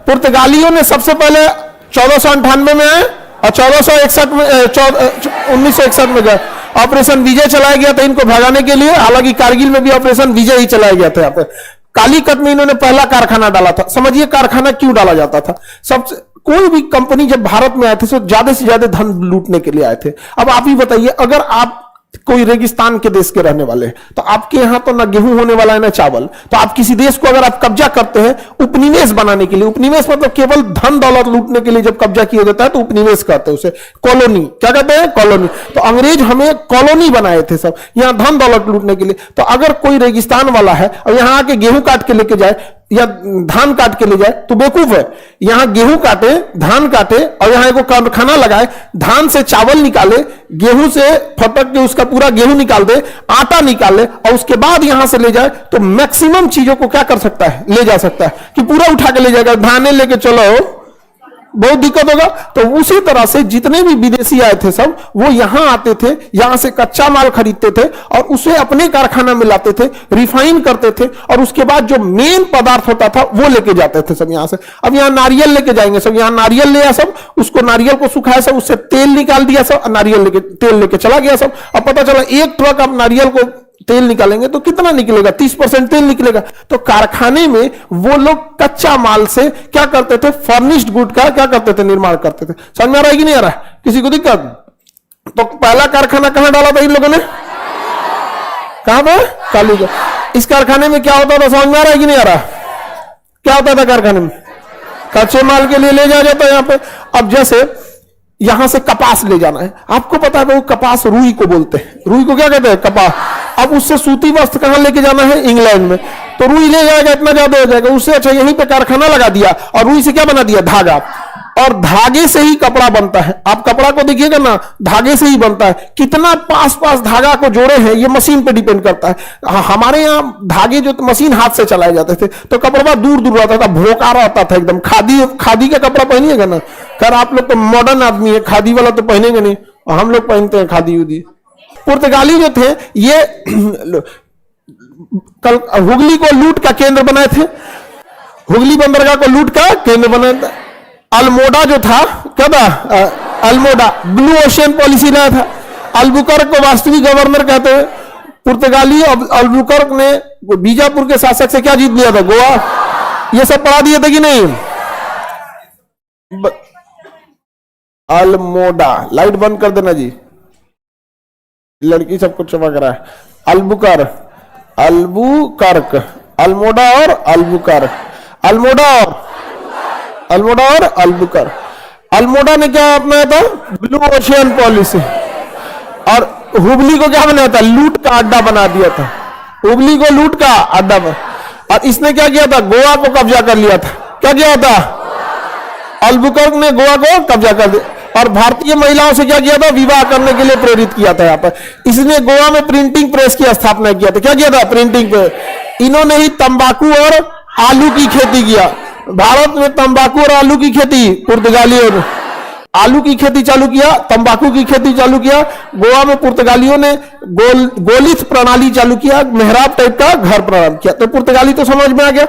पुर्तगालियों ने सबसे पहले 1498 में आए और 1461 में 1961 में गए। ऑपरेशन विजय चलाया गया था इनको भगाने के लिए, हालांकि कारगिल में भी ऑपरेशन विजय ही चलाया गया था। यहाँ पे कालीकट में इन्होंने पहला कारखाना डाला था। समझिए कारखाना क्यों डाला जाता था। सबसे कोई भी कंपनी जब भारत में आए थे तो ज्यादा से ज्यादा धन लूटने के लिए आए थे। अब आप ही बताइए, अगर आप कोई रेगिस्तान के देश के रहने वाले हैं तो आपके यहां तो ना गेहूं होने वाला है ना चावल, तो आप किसी देश को अगर आप कब्जा करते हैं उपनिवेश बनाने के लिए, उपनिवेश मतलब केवल धन दौलत लूटने के लिए जब कब्जा किया जाता है तो उपनिवेश कहते हैं उसे, कॉलोनी क्या कहते हैं, कॉलोनी। तो अंग्रेज हमें कॉलोनी बनाए थे सब, यहां धन दौलत लूटने के लिए। तो अगर कोई रेगिस्तान वाला है और यहां आके गेहूं काट के लेके जाए या धान काट के ले जाए तो बेवकूफ है। यहां गेहूं काटे, धान काटे और यहां एक कारखाना लगाए, धान से चावल निकाले, गेहूं से फटक के उसका पूरा गेहूं निकाल दे, आटा निकाले और उसके बाद यहां से ले जाए तो मैक्सिमम चीजों को क्या कर सकता है, ले जा सकता है कि पूरा उठा के ले जाएगा। धाने लेके चलो बहुत दिक्कत होगा। तो उसी तरह से जितने भी विदेशी आए थे सब वो यहां आते थे, यहां से कच्चा माल खरीदते थे और उसे अपने कारखाना में लाते थे, रिफाइन करते थे और उसके बाद जो मेन पदार्थ होता था वो लेके जाते थे सब यहां से। अब यहां नारियल लेके जाएंगे सब, यहां नारियल ले आया सब, उसको नारियल को सुखाया सब, उससे तेल निकाल दिया सब, नारियल लेके तेल लेके चला गया सब। अब पता चला एक ट्रक आप नारियल को तेल निकालेंगे तो कितना निकलेगा, 30% तेल निकलेगा। तो कारखाने में वो लोग कच्चा माल से क्या करते थे, फर्निश्ड गुड का क्या करते थे, निर्माण करते थे। समझ में आ रहा है कि नहीं आ रहा है, किसी को दिक्कत। तो पहला कारखाना कहां डाला था इन लोगों ने, कहां पर, कालीगढ़। इस कारखाने में क्या होता था, समझ में आ रहा है कि नहीं आ रहा, क्या होता था कारखाने में, कच्चे माल के लिए ले जाया जाता है यहां पे। अब जैसे यहां से कपास ले जाना है, आपको पता है वो कपास रुई को बोलते हैं, रुई को क्या कहते हैं, कपास। अब उससे सूती वस्त्र कहां लेके जाना है, इंग्लैंड में। तो रुई ले जाएगा, इतना ज्यादा हो जाएगा, उससे अच्छा यहीं पे कारखाना लगा दिया और रुई से क्या बना दिया, धागा। और धागे से ही कपड़ा बनता है। आप कपड़ा को देखिएगा ना, धागे से ही बनता है। कितना पास पास धागा को जोड़े हैं ये मशीन पे डिपेंड करता है। हमारे यहाँ धागे जो मशीन हाथ से चलाए जाते थे तो कपड़ा दूर दूर रहता था, भोका रहता था एकदम। खादी का कपड़ा पहनिएगा ना, खैर आप लोग तो मॉडर्न आदमी है, खादी वाला तो पहनेंगे नहीं, और हम लोग पहनते हैं खादी उदी। पुर्तगाली जो थे ये हुगली को लूट का केंद्र बनाए थे, हुगली बंदरगाह को लूट का केंद्र बनाए थे। अल्मोडा जो था क्या था, अल्मोडा ब्लू ओशियन पॉलिसी लाया था। अल्बुकर्क को वास्तविक गवर्नर कहते हैं। पुर्तगाली अल्बुकर्क ने बीजापुर के शासक से क्या जीत लिया था, गोवा। ये सब पढ़ा दिए थे कि नहीं। अल्मोडा, लाइट बंद कर देना जी, लड़की सबको चमक रहा है। अल्बुकर्क, अल्मोडा और अल्बुकर्क, अल्मोडा और अल्बुकर्क। अल्मोडा ने क्या अपनाया था, ब्लू ओशियन पॉलिसी। और हुबली को क्या बनाया था, लूट का अड्डा बना दिया था, हुबली को लूट का अड्डा। और इसने क्या किया था, गोवा को कब्जा कर लिया था। क्या किया था, अल्बुकर्क ने गोवा को कब्जा कर दिया और भारतीय महिलाओं से क्या किया था, विवाह करने के लिए प्रेरित किया था। यहाँ पर इसने गोवा में प्रिंटिंग प्रेस की स्थापना किया था। क्या किया था, प्रिंटिंग प्रेस। इन्होंने ही तंबाकू और आलू की खेती किया। भारत में तंबाकू और आलू की खेती पुर्तगालियों ने, आलू की खेती चालू किया, तंबाकू की खेती चालू किया। गोवा में पुर्तगालियों ने गोलिथ प्रणाली चालू किया, मेहराब टाइप का घर प्रणाली किया। तो पुर्तगाली तो समझ में आ गया।